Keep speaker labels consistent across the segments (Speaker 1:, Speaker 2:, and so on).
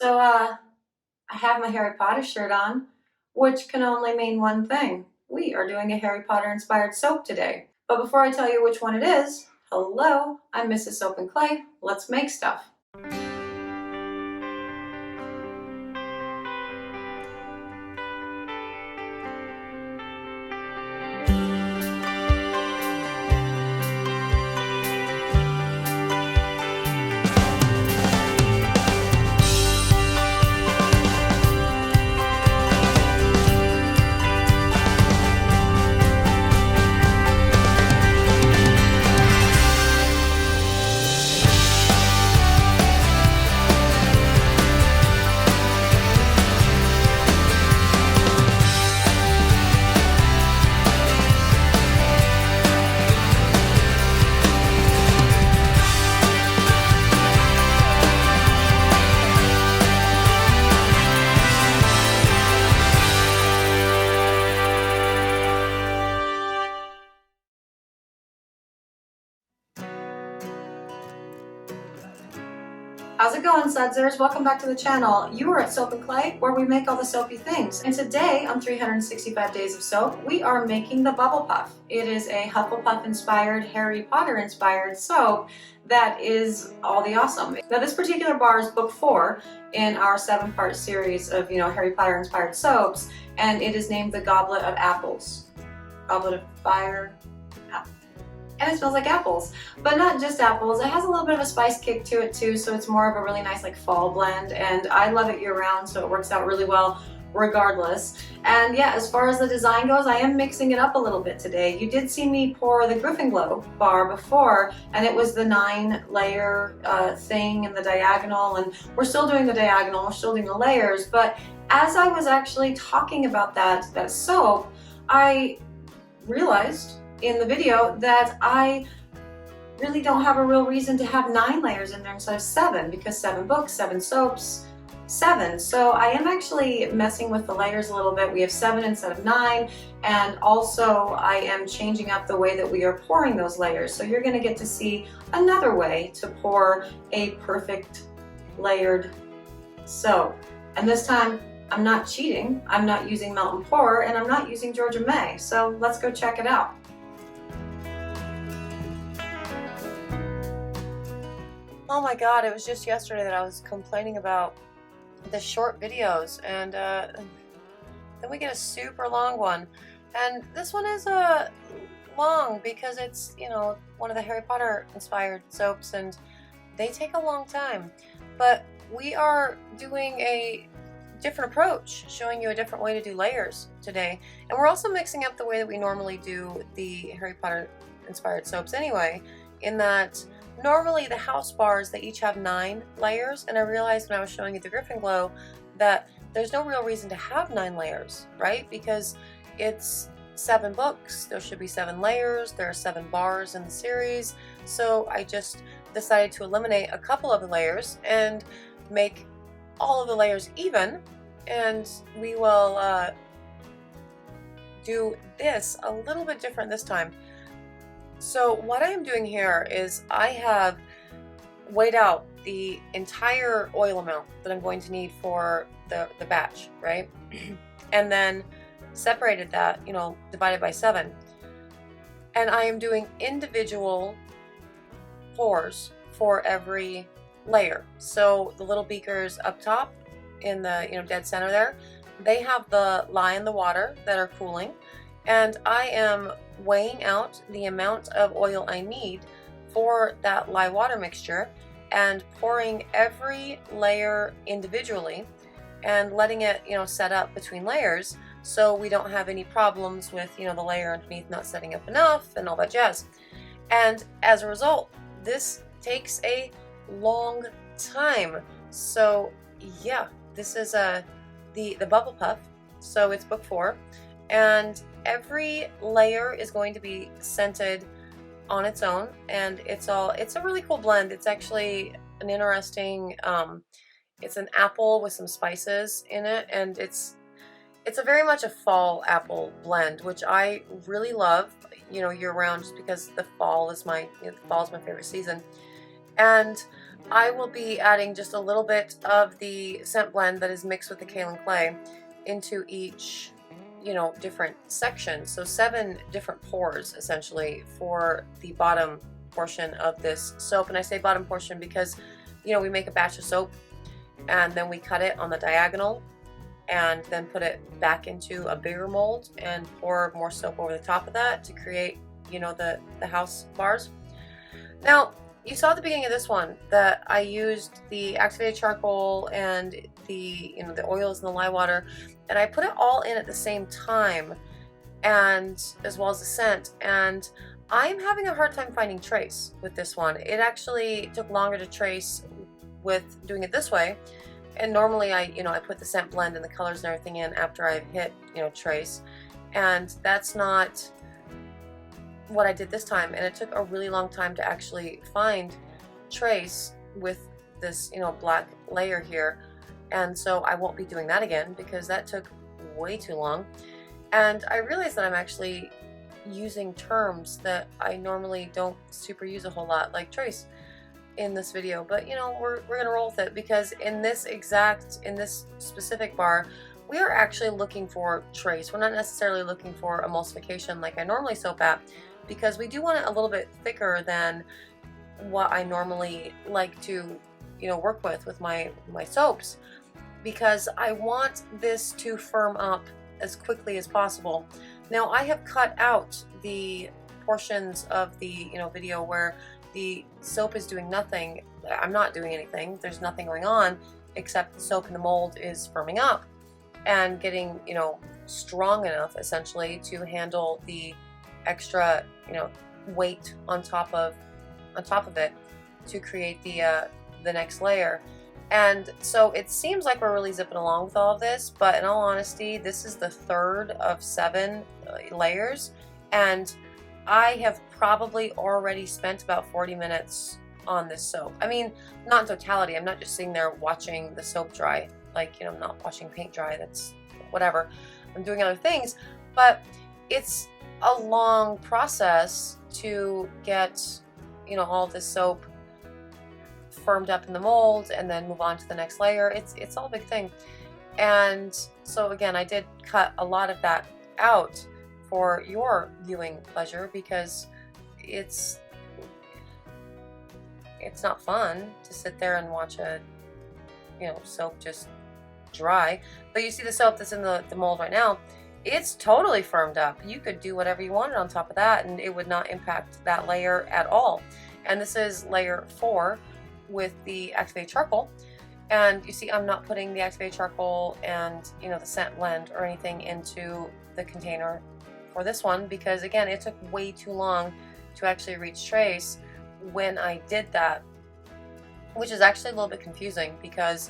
Speaker 1: So, I have my Harry Potter shirt on, which can only mean one thing. We are doing a Harry Potter inspired soap today. But before I tell you which one it is, hello, I'm Mrs. Soap and Clay. Let's make stuff. How's it going, Sudsers? Welcome back to the channel. You are at Soap and Clay, where we make all the soapy things. And today, on 365 Days of Soap, we are making the Bubblepuff. It is a Hufflepuff-inspired, Harry Potter-inspired soap that is all the awesome. Now, this particular bar is book 4 in our 7-part series of, Harry Potter-inspired soaps, and it is named the Goblet of Apples. Goblet of Fire, and it smells like apples, but not just apples. It has a little bit of a spice kick to it too, so it's more of a really nice like fall blend, and I love it year round, so it works out really well regardless. And yeah, as far as the design goes, I am mixing it up a little bit today. You did see me pour the Glow bar before, and it was the 9-layer thing in the diagonal, and we're still doing the diagonal, we're still doing the layers, but as I was actually talking about that soap, I realized in the video that I really don't have a real reason to have 9 layers in there instead of 7, because 7 books, 7 soaps, 7. So I am actually messing with the layers a little bit. We have 7 instead of 9, and also I am changing up the way that we are pouring those layers. So you're going to get to see another way to pour a perfect layered soap. And this time I'm not cheating. I'm not using Melt and Pour, and I'm not using Georgia May. So let's go check it out. Oh my god, it was just yesterday that I was complaining about the short videos, and then we get a super long one. And this one is long because it's, one of the Harry Potter inspired soaps, and they take a long time. But we are doing a different approach, showing you a different way to do layers today. And we're also mixing up the way that we normally do the Harry Potter inspired soaps anyway, in that normally the house bars, they each have 9 layers, and I realized when I was showing you the Glow that there's no real reason to have 9 layers, right? Because it's 7 books, there should be 7 layers, there are 7 bars in the series, so I just decided to eliminate a couple of the layers and make all of the layers even, and we will do this a little bit different this time. So what I am doing here is I have weighed out the entire oil amount that I'm going to need for the batch, right? And then separated that, divided by 7. And I am doing individual pours for every layer. So the little beakers up top in the, dead center there, they have the lye in the water that are cooling. And I am weighing out the amount of oil I need for that lye water mixture and pouring every layer individually and letting it, set up between layers so we don't have any problems with, the layer underneath not setting up enough and all that jazz. And as a result, this takes a long time. So yeah, this is the Bubblepuff. So it's book 4. And every layer is going to be scented on its own, and it's a really cool blend. It's actually an interesting, it's an apple with some spices in it, and it's a very much a fall apple blend, which I really love, year round, just because the fall is my favorite season. And
Speaker 2: I will be adding just a little bit of the scent blend that is mixed with the kaolin clay into each, different section. So 7 different pours essentially for the bottom portion of this soap. And I say bottom portion because, we make a batch of soap and then we cut it on the diagonal and then put it back into a bigger mold and pour more soap over the top of that to create, the house bars. Now, you saw at the beginning of this one that I used the activated charcoal and the oils and the lye water, and I put it all in at the same time, and as well as the scent. And I'm having a hard time finding trace with this one. It actually took longer to trace with doing it this way. And normally I put the scent blend and the colors and everything in after I've hit, trace. And that's not what I did this time. And it took a really long time to actually find trace with this, black layer here. And so I won't be doing that again because that took way too long. And I realized that I'm actually using terms that I normally don't super use a whole lot, like trace, in this video. But we're gonna roll with it because in this specific bar, we are actually looking for trace. We're not necessarily looking for emulsification like I normally soap at, because we do want it a little bit thicker than what I normally like to work with my soaps, because I want this to firm up as quickly as possible. Now, I have cut out the portions of the video where the soap is doing nothing. I'm not doing anything. There's nothing going on except the soap in the mold is firming up and getting strong enough essentially to handle the extra weight on top of it to create the next layer. And so it seems like we're really zipping along with all of this, but in all honesty, this is the 3rd of 7 layers, and I have probably already spent about 40 minutes on this soap. I mean, not in totality. I'm not just sitting there watching the soap dry, like, I'm not watching paint dry. That's whatever. I'm doing other things, but it's a long process to get, all this soap firmed up in the mold and then move on to the next layer. It's all a big thing. And so again, I did cut a lot of that out for your viewing pleasure because it's not fun to sit there and watch a soap just dry. But you see the soap that's in the mold right now, it's totally firmed up. You could do whatever you wanted on top of that and it would not impact that layer at all. And this is layer 4 with the activated charcoal. And you see I'm not putting the activated charcoal and the scent blend or anything into the container for this one because again, it took way too long to actually reach trace when I did that, which is actually a little bit confusing because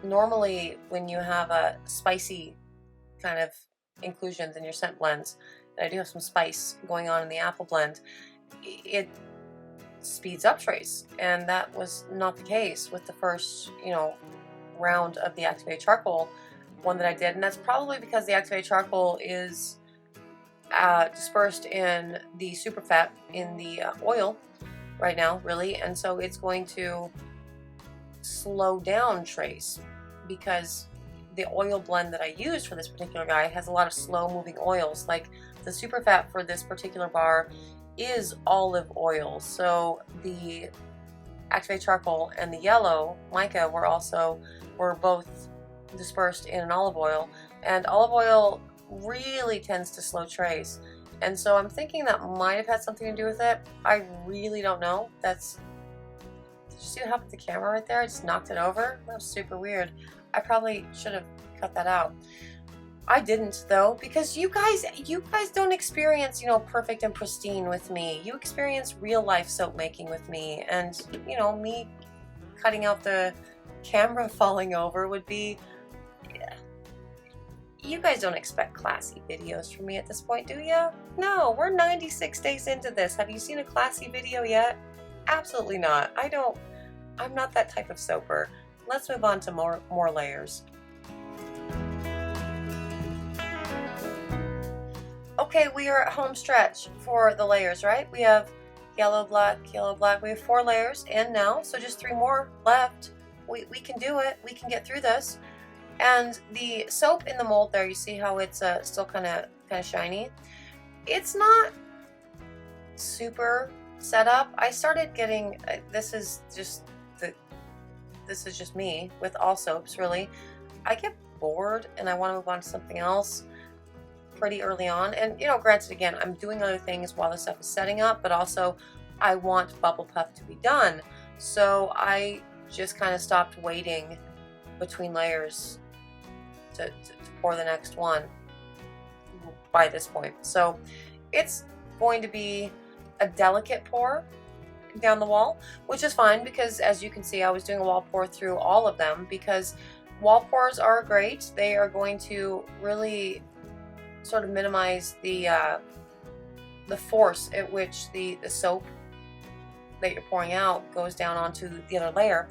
Speaker 2: normally when you have a spicy kind of inclusions in your scent blends, and I do have some spice going on in the apple blend, it speeds up trace, and that was not the case with the first round of the activated charcoal one that I did. And that's probably because the activated charcoal is dispersed in the super fat in the oil right now, really, and so it's going to slow down trace because the oil blend that I used for this particular guy has a lot of slow moving oils. Like the super fat for this particular bar is olive oil, so the activated charcoal and the yellow mica were both dispersed in an olive oil, and olive oil really tends to slow trace. And so I'm thinking that might have had something to do with it. I really don't know. Did you see what happened with the camera right there? I just knocked it over. That was super weird. I probably should have cut that out. I didn't though, because you guys don't experience, perfect and pristine with me. You experience real life soap making with me, and me cutting out the camera falling over would be, you guys don't expect classy videos from me at this point, do you? No, we're 96 days into this. Have you seen a classy video yet? Absolutely not. I'm not that type of soaper. Let's move on to more layers. Okay, we are at home stretch for the layers, right? We have yellow, black, yellow, black. We have 4 layers in now, so just 3 more left. We can do it. We can get through this. And the soap in the mold there, you see how it's still kind of shiny. It's not super set up. I started getting this is just me with all soaps, really. I get bored and I want to move on to something else pretty early on. And you know, granted, again, I'm doing other things while the stuff is setting up, but also I want Bubblepuff to be done. So I just kind of stopped waiting between layers to pour the next one by this point. So it's going to be a delicate pour down the wall, which is fine because, as you can see, I was doing a wall pour through all of them because wall pours are great. They are going to really sort of minimize the force at which the soap that you're pouring out goes down onto the other layer,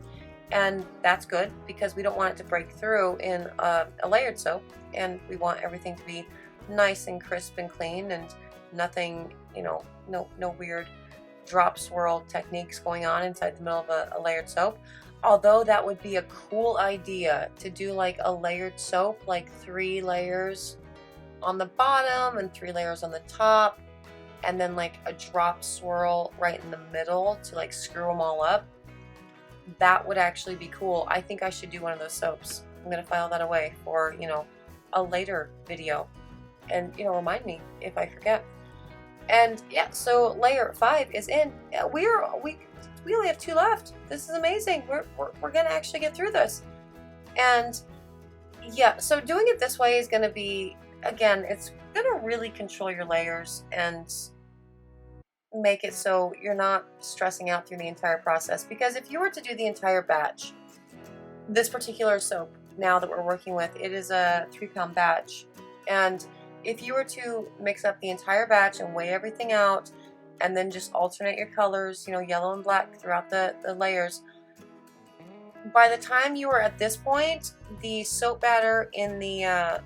Speaker 2: and that's good because we don't want it to break through in a layered soap, and we want everything to be nice and crisp and clean and nothing, you know, no weird drop swirl techniques going on inside the middle of a layered soap. Although that would be a cool idea to do like a layered soap, like 3 layers on the bottom and 3 layers on the top, and then like a drop swirl right in the middle to like screw them all up. That would actually be cool. I think I should do one of those soaps. I'm gonna file that away for, you know, a later video, and you know, remind me if I forget. And yeah, so layer 5 is in. We only have 2 left. This is amazing. We're gonna actually get through this. And yeah, so doing it this way is gonna be, again, it's gonna really control your layers and make it so you're not stressing out through the entire process. Because if you were to do the entire batch, this particular soap now that we're working with, it is a 3-pound batch, and if you were to mix up the entire batch and weigh everything out and then just alternate your colors, you know, yellow and black throughout the layers, by the time you were at this point, the soap batter in the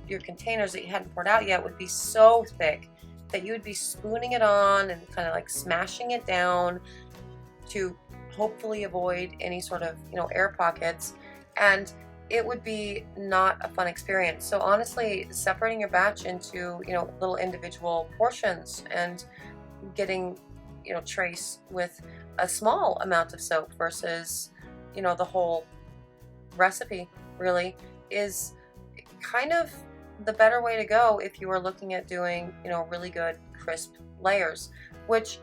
Speaker 2: your containers that you hadn't poured out yet would be so thick that you would be spooning it on and kind of like smashing it down to hopefully avoid any sort of, you know, air pockets, and it would be not a fun experience. So honestly, separating your batch into, you know, little individual portions and getting, you know, trace with a small amount of soap versus, you know, the whole recipe really is kind of the better way to go if you are looking at doing, you know, really good crisp layers. Which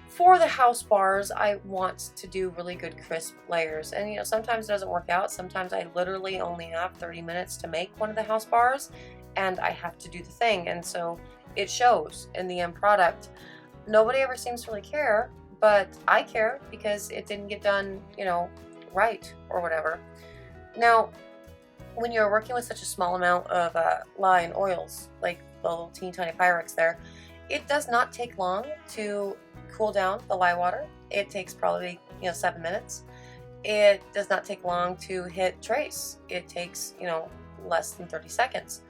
Speaker 2: for the house bars, I want to do really good crisp layers, and you know, sometimes it doesn't work out. Sometimes I literally only have 30 minutes to make one of the house bars and I have to do the thing, and so it shows in the end product. Nobody ever seems to really care, but I care because it didn't get done, you know, right or whatever. Now, when you're working with such a small amount of lye and oils, like the little teeny tiny Pyrex there, it does not take long to cool down the lye water. It takes probably, you know, 7 minutes. It does not take long to hit trace. It takes, you know, less than 30 seconds.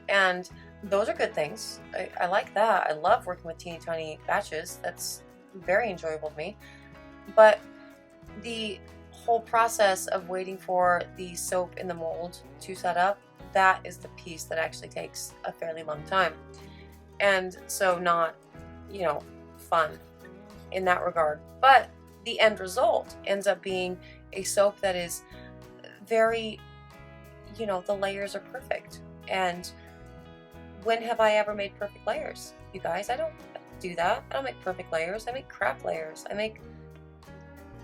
Speaker 2: And those are good things. I like that. I love working with teeny tiny batches. That's very enjoyable to me. But the whole process of waiting for the soap in the mold to set up, that is the piece that actually takes a fairly long time. And so not, you know, fun in that regard. But the end result ends up being a soap that is very, you know, the layers are perfect. And when have I ever made perfect layers, you guys? I don't do that. I don't make perfect layers. I make crap layers.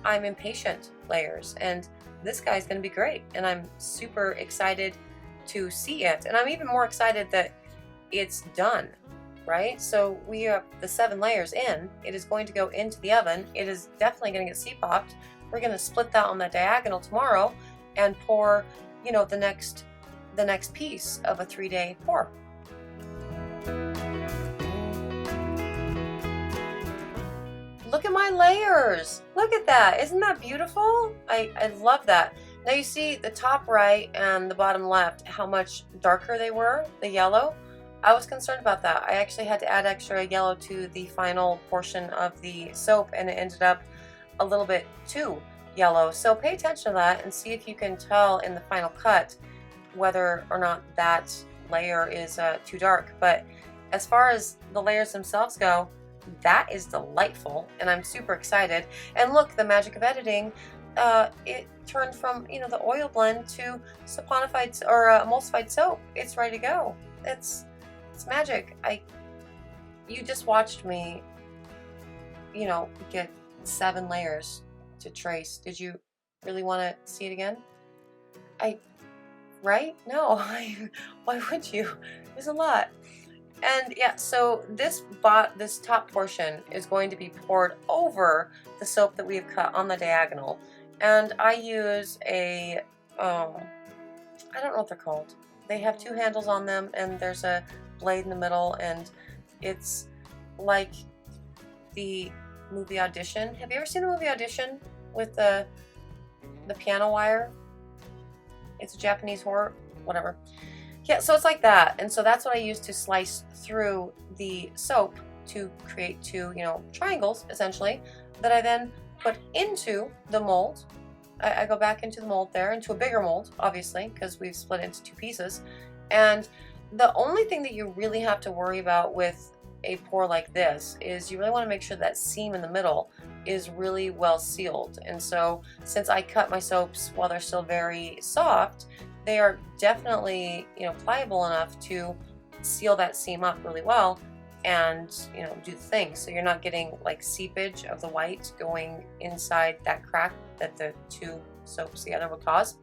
Speaker 2: I'm impatient layers, and this guy's going to be great, and I'm super excited to see it, and I'm even more excited that it's done, right? So we have the 7 layers in. It is going to go into the oven. It is definitely going to get seat-popped. We're going to split that on the diagonal tomorrow and pour, you know, the next piece of a 3-day pour. Look at my layers. Look at that. Isn't that beautiful? I love that. Now you see the top right and the bottom left, how much darker they were, the yellow. I was concerned about that. I actually had to add extra yellow to the final portion of the soap, and it ended up a little bit too yellow. So pay attention to that and see if you can tell in the final cut whether or not that layer is too dark. But as far as the layers themselves go, that is delightful, and I'm super excited. And look, the magic of editing, it turned from, you know, the oil blend to saponified or emulsified soap. It's ready to go. It's magic. You just watched me, you know, get 7 layers to trace. Did you really want to see it again? Right? No, why would you? There's a lot. And yeah, so this top portion is going to be poured over the soap that we have cut on the diagonal. And I use a, I don't know what they're called. They have 2 handles on them, and there's a blade in the middle, and it's like the movie Audition. Have you ever seen the movie Audition with the piano wire? It's a Japanese horror, whatever. Yeah, so it's like that. And so that's what I use to slice through the soap to create 2, you know, triangles, essentially, that I then put into the mold. I go back into the mold there, into a bigger mold, obviously, because we've split it into 2 pieces. And the only thing that you really have to worry about with a pour like this is you really want to make sure that seam in the middle is really well sealed. And so since I cut my soaps while they're still very soft, they are definitely, you know, pliable enough to seal that seam up really well and, you know, do the thing. So you're not getting like seepage of the white going inside that crack that the 2 soaps together would cause.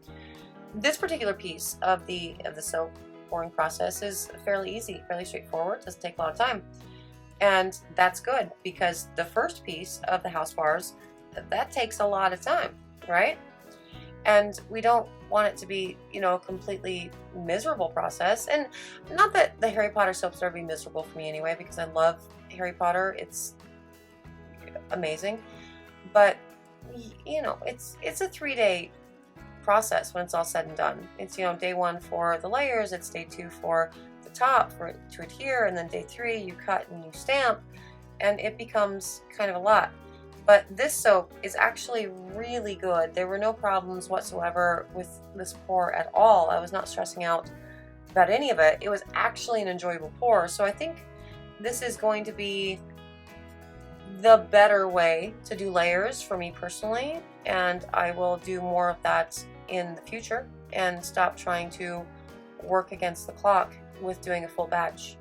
Speaker 2: This particular piece of the soap pouring process is fairly easy, fairly straightforward. Doesn't take a lot of time. And that's good, because the first piece of the house bars, that takes a lot of time, right? And we don't want it to be, you know, a completely miserable process. And not that the Harry Potter soaps are be miserable for me anyway, because I love Harry Potter. It's amazing. But, you know, it's a 3-day process when it's all said and done. It's, you know, day 1 for the layers, it's day 2 for the top to adhere, and then day 3 you cut and you stamp, and it becomes kind of a lot. But this soap is actually really good. There were no problems whatsoever with this pour at all. I was not stressing out about any of it. It was actually an enjoyable pour. So I think this is going to be the better way to do layers for me personally, and I will do more of that in the future and stop trying to work against the clock with doing a full batch.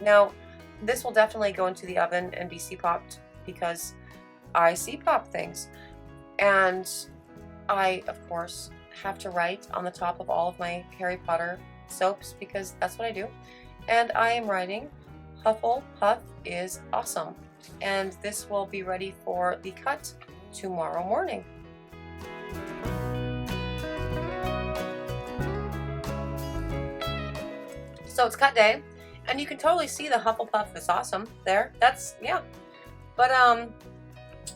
Speaker 2: Now, this will definitely go into the oven and be C-popped, because I C-pop things. And I, of course, have to write on the top of all of my Harry Potter soaps, because that's what I do. And I am writing Hufflepuff is awesome. And this will be ready for the cut tomorrow morning. So it's cut day, and you can totally see the Hufflepuff is awesome there. That's, yeah. But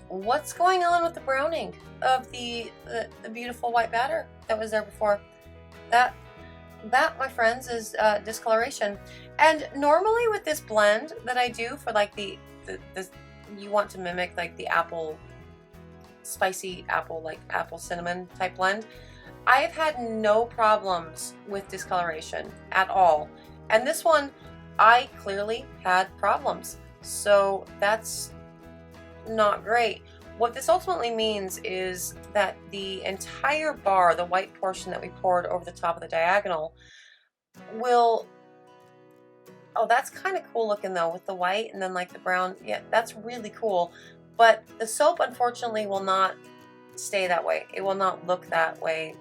Speaker 2: what's going on with the browning of the beautiful white batter that was there before? That, my friends, is discoloration. And normally with this blend that I do for like the you want to mimic like the apple, spicy apple, like apple cinnamon type blend, I have had no problems with discoloration at all. And this one, I clearly had problems. So that's not great. What this ultimately means is that the entire bar, the white portion that we poured over the top of the diagonal, will... Oh, that's kind of cool looking though, with the white and then like the brown. Yeah, that's really cool. But the soap, unfortunately, will not stay that way. It will not look that way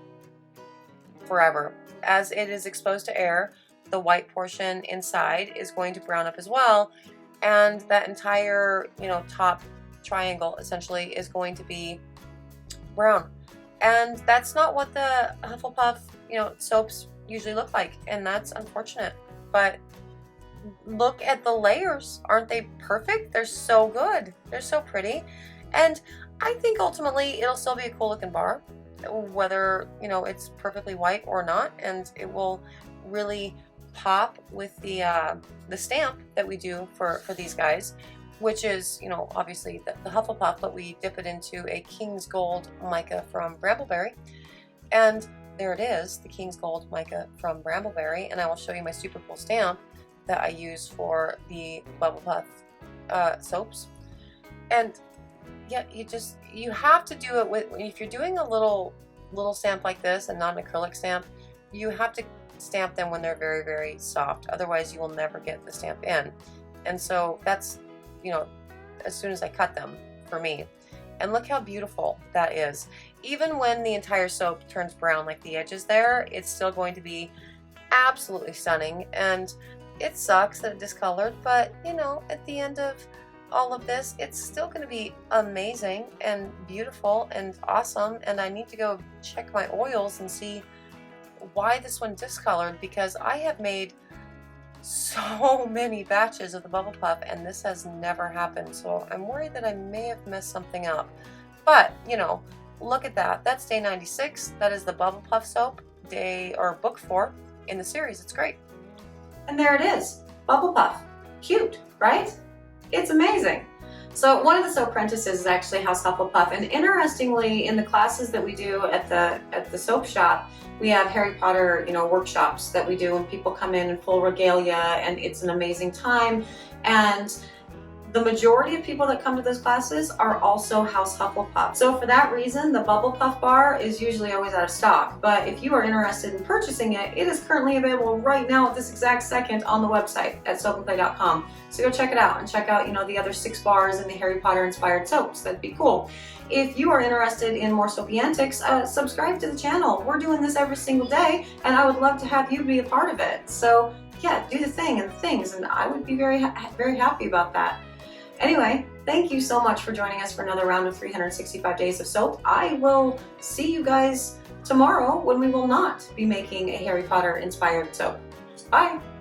Speaker 2: forever. As it is exposed to air, the white portion inside is going to brown up as well, and that entire, you know, top triangle essentially is going to be brown. And that's not what the Hufflepuff, you know, soaps usually look like, and that's unfortunate. But look at the layers. Aren't they perfect? They're so good. They're so pretty. And I think ultimately it'll still be a cool looking bar, whether, you know, it's perfectly white or not, and it will really pop with the stamp that we do for these guys, which is, you know, obviously the Hufflepuff, but we dip it into a King's Gold mica from Brambleberry. And there it is, the King's Gold mica from Brambleberry, and I will show you my super cool stamp that I use for the Bubblepuff soaps. And yeah, you have to do it with, if you're doing a little stamp like this and not an acrylic stamp, you have to stamp them when they're very, very soft. Otherwise, you will never get the stamp in. And so that's, you know, as soon as I cut them for me. And look how beautiful that is. Even when the entire soap turns brown like the edges there, it's still going to be absolutely stunning. And it sucks that it discolored, but you know, at the end of all of this, it's still going to be amazing and beautiful and awesome. And I need to go check my oils and see why this one discolored, because I have made so many batches of the Bubblepuff and this has never happened. So I'm worried that I may have messed something up. But, you know, look at that. That's day 96. That is the Bubblepuff soap, book 4 in the series. It's great.
Speaker 1: And there it is, Bubblepuff. Cute, right? It's amazing. So one of the soap apprentices is actually House Hufflepuff, and interestingly, in the classes that we do at the soap shop, we have Harry Potter, you know, workshops that we do, and people come in full regalia, and it's an amazing time. And the majority of people that come to those classes are also House Hufflepuff. So for that reason, the Bubblepuff bar is usually always out of stock. But if you are interested in purchasing it, it is currently available right now at this exact second on the website at soapandclay.com. So go check it out and check out, you know, the other 6 bars and the Harry Potter inspired soaps. That'd be cool. If you are interested in more soapy antics, subscribe to the channel. We're doing this every single day, and I would love to have you be a part of it. So yeah, do the thing and the things, and I would be very happy about that. Anyway, thank you so much for joining us for another round of 365 days of soap. I will see you guys tomorrow when we will not be making a Harry Potter inspired soap. Bye.